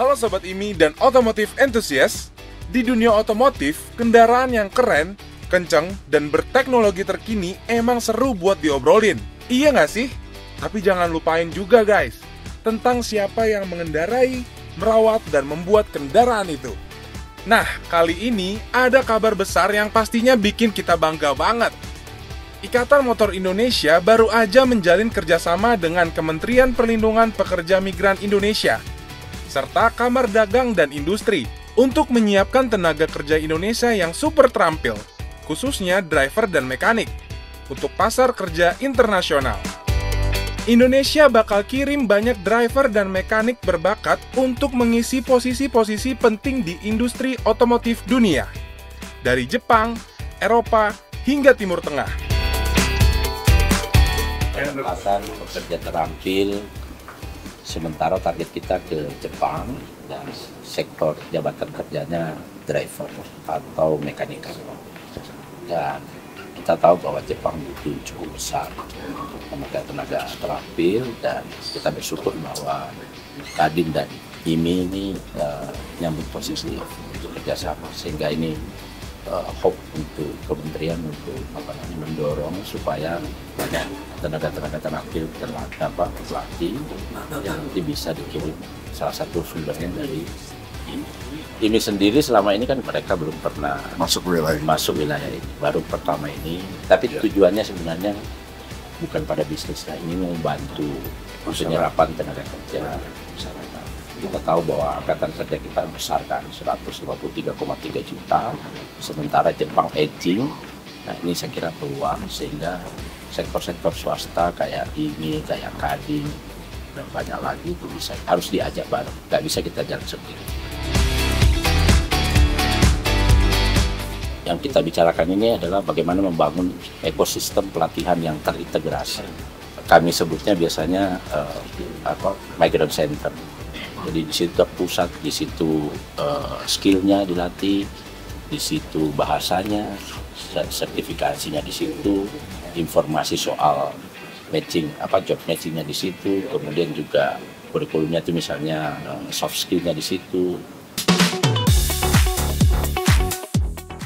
Halo Sobat IMI dan otomotif enthusiast. Di dunia otomotif, kendaraan yang keren, kenceng, dan berteknologi terkini emang seru buat diobrolin. Iya nggak sih? Tapi jangan lupain juga guys, tentang siapa yang mengendarai, merawat, dan membuat kendaraan itu. Nah, kali ini ada kabar besar yang pastinya bikin kita bangga banget. Ikatan Motor Indonesia baru aja menjalin kerjasama dengan Kementerian Perlindungan Pekerja Migran Indonesia, serta Kamar Dagang dan Industri, untuk menyiapkan tenaga kerja Indonesia yang super terampil, khususnya driver dan mekanik, untuk pasar kerja internasional. Indonesia bakal kirim banyak driver dan mekanik berbakat untuk mengisi posisi-posisi penting di industri otomotif dunia, dari Jepang, Eropa, hingga Timur Tengah. Penempatan pekerja terampil, sementara target kita ke Jepang dan sektor jabatan kerjanya driver atau mekanik. Dan kita tahu bahwa Jepang itu cukup besar tenaga terampil, dan kita bersyukur bahwa Kadin dan IMI ini nyambut positif untuk kerjasama, sehingga ini hope untuk kementerian untuk mendorong supaya banyak tenaga terampil pelatih yang nanti bisa dikirim. Salah satu sumbernya dari IMI sendiri. Selama ini kan mereka belum pernah masuk wilayah ini, baru pertama ini. Tapi tujuannya sebenarnya bukan pada bisnis, ini membantu penyerapan tenaga kerja masyarakat. Kita tahu bahwa angkatan kerja kita besar kan, 153,3 juta, sementara Jepang aging. Nah, ini saya kira peluang, sehingga sektor-sektor swasta kayak IMI, kayak Kadin, dan banyak lagi itu harus diajak bareng, nggak bisa kita jalan sendiri. Yang kita bicarakan ini adalah bagaimana membangun ekosistem pelatihan yang terintegrasi. Kami sebutnya biasanya migrant center. Jadi di situ pusat, di situ skillnya dilatih, di situ bahasanya, sertifikasinya di situ, informasi soal matching, job matchingnya di situ, kemudian juga kurikulumnya itu misalnya soft skillnya di situ.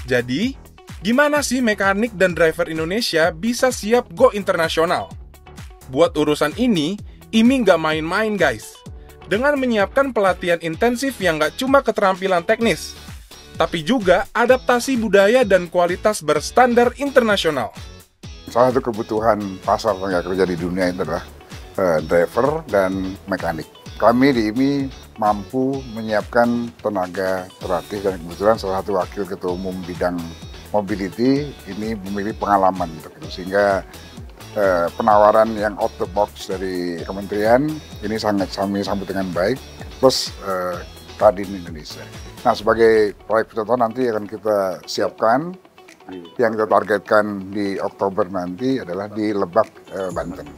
Jadi, gimana sih mekanik dan driver Indonesia bisa siap go internasional? Buat urusan ini, IMI nggak main-main guys. Dengan menyiapkan pelatihan intensif yang nggak cuma keterampilan teknis, tapi juga adaptasi budaya dan kualitas berstandar internasional. Salah satu kebutuhan pasar tenaga kerja di dunia itu adalah driver dan mekanik. Kami di IMI mampu menyiapkan tenaga terlatih, dan kebetulan salah satu wakil ketua umum bidang mobility ini memiliki pengalaman untuk itu, sehingga penawaran yang out the box dari kementerian ini sangat kami sambut dengan baik, plus Kadin Indonesia. Nah, sebagai proyek contoh nanti akan kita siapkan, yang kita targetkan di Oktober nanti adalah di Lebak, Banten.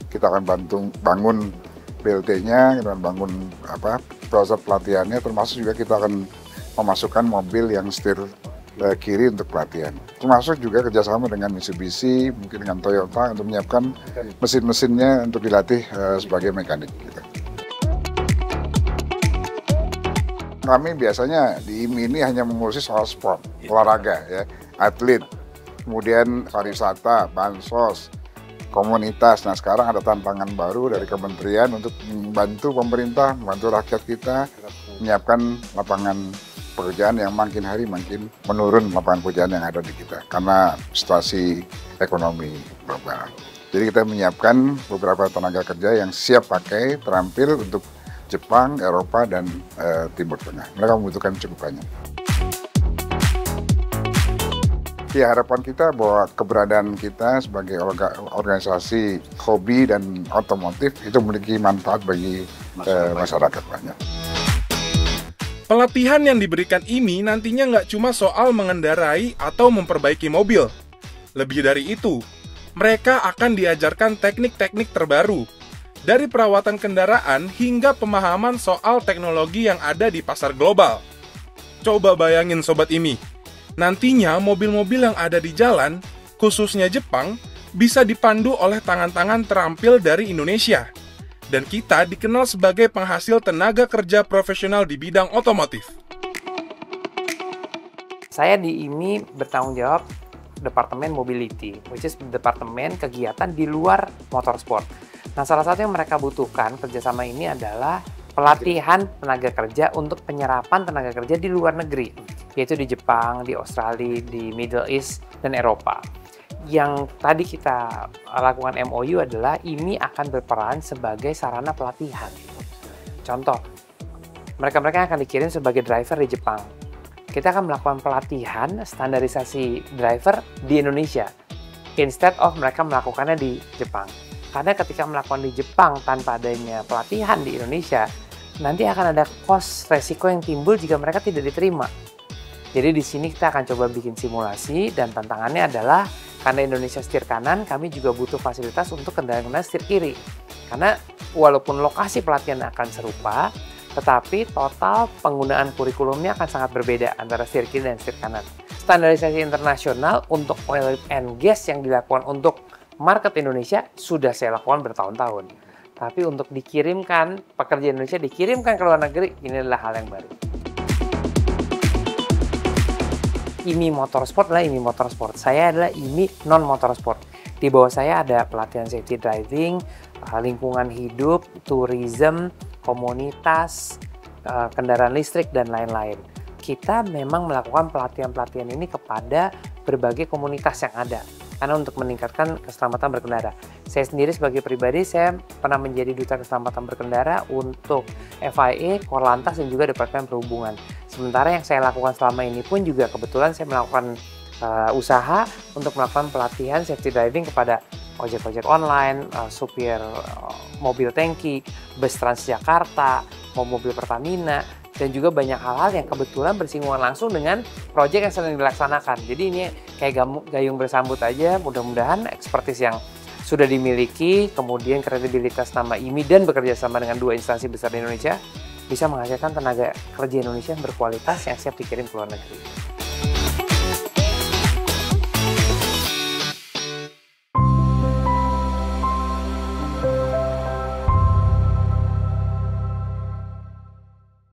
Kita akan bangun BLT-nya, kita akan bangun proses pelatihannya, termasuk juga kita akan memasukkan mobil yang setir kiri untuk pelatihan. Termasuk juga kerjasama dengan Mitsubishi, mungkin dengan Toyota untuk menyiapkan mesin-mesinnya untuk dilatih sebagai mekanik. Gitu. Kami biasanya di IMI ini hanya mengurusi soal sport, olahraga, ya, atlet, kemudian pariwisata, bansos, komunitas. Nah, sekarang ada tantangan baru dari kementerian untuk membantu pemerintah, membantu rakyat kita menyiapkan lapangan pekerjaan yang makin hari makin menurun, lapangan pekerjaan yang ada di kita karena situasi ekonomi global. Jadi kita menyiapkan beberapa tenaga kerja yang siap pakai, terampil untuk Jepang, Eropa, dan Timur Tengah. Mereka membutuhkan cukup banyak. Ya, harapan kita bahwa keberadaan kita sebagai organisasi hobi dan otomotif itu memiliki manfaat bagi masyarakat banyak. Pelatihan yang diberikan IMI nantinya nggak cuma soal mengendarai atau memperbaiki mobil. Lebih dari itu, mereka akan diajarkan teknik-teknik terbaru, dari perawatan kendaraan hingga pemahaman soal teknologi yang ada di pasar global. Coba bayangin Sobat IMI, nantinya mobil-mobil yang ada di jalan, khususnya Jepang, bisa dipandu oleh tangan-tangan terampil dari Indonesia. dan kita dikenal sebagai penghasil tenaga kerja profesional di bidang otomotif. Saya di IMI bertanggung jawab Departemen Mobility, which is departemen kegiatan di luar motorsport. Nah, salah satu yang mereka butuhkan kerjasama ini adalah pelatihan tenaga kerja untuk penyerapan tenaga kerja di luar negeri, yaitu di Jepang, di Australia, di Middle East, dan Eropa. Yang tadi kita lakukan MOU adalah IMI akan berperan sebagai sarana pelatihan. Contoh, mereka akan dikirim sebagai driver di Jepang. Kita akan melakukan pelatihan standarisasi driver di Indonesia, instead of mereka melakukannya di Jepang. Karena ketika melakukan di Jepang tanpa adanya pelatihan di Indonesia, nanti akan ada cost resiko yang timbul jika mereka tidak diterima. Jadi di sini kita akan coba bikin simulasi, dan tantangannya adalah karena Indonesia setir kanan, kami juga butuh fasilitas untuk kendaraan-kendaraan setir kiri. Karena walaupun lokasi pelatihan akan serupa, tetapi total penggunaan kurikulumnya akan sangat berbeda antara setir kiri dan setir kanan. Standarisasi internasional untuk oil and gas yang dilakukan untuk market Indonesia sudah saya lakukan bertahun-tahun. Tapi untuk dikirimkan, pekerja Indonesia dikirimkan ke luar negeri, ini adalah hal yang baru. IMI Motorsport adalah IMI Motorsport. Saya adalah IMI non-motorsport. Di bawah saya ada pelatihan safety driving, lingkungan hidup, tourism, komunitas, kendaraan listrik, dan lain-lain. Kita memang melakukan pelatihan-pelatihan ini kepada berbagai komunitas yang ada, karena untuk meningkatkan keselamatan berkendara. Saya sendiri sebagai pribadi, saya pernah menjadi duta keselamatan berkendara untuk FIA, Korlantas, dan juga Departemen Perhubungan. Sementara yang saya lakukan selama ini pun juga kebetulan saya melakukan usaha untuk melakukan pelatihan safety driving kepada ojek-ojek online, supir mobil tangki, bus Transjakarta, mobil Pertamina, dan juga banyak hal-hal yang kebetulan bersinggungan langsung dengan proyek yang sedang dilaksanakan. Jadi ini kayak gayung bersambut aja, mudah-mudahan expertise yang sudah dimiliki, kemudian kredibilitas nama IMI dan bekerja sama dengan dua instansi besar di Indonesia, bisa menghasilkan tenaga kerja Indonesia yang berkualitas yang siap dikirim ke luar negeri.